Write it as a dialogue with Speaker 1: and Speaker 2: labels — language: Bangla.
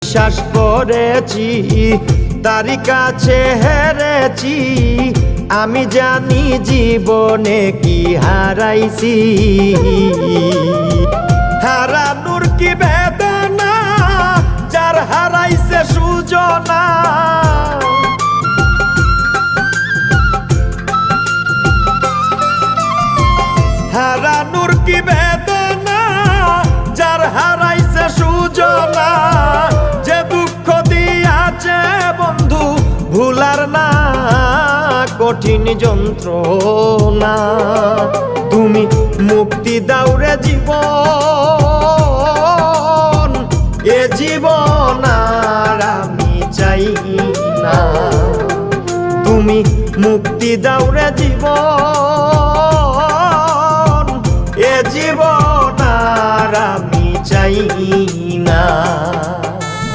Speaker 1: বিশ্বাস করেছি তারই কাছে হেরেছি আমি জানি জীবনে কি হারাইছি হারানোর কি বেদনা যার হারাইছে সুজনা হারানোর কি বেদনা যার হারাইছে সুজনা যে দুঃখ দিয়াছে বন্ধু ভুলার না কঠিন যন্ত্রণা তুমি মুক্তি দাও রে জীবন এ জীবন আর আমি চাই না তুমি মুক্তি দাও রে জীবন এ জীবন আর আমি চাই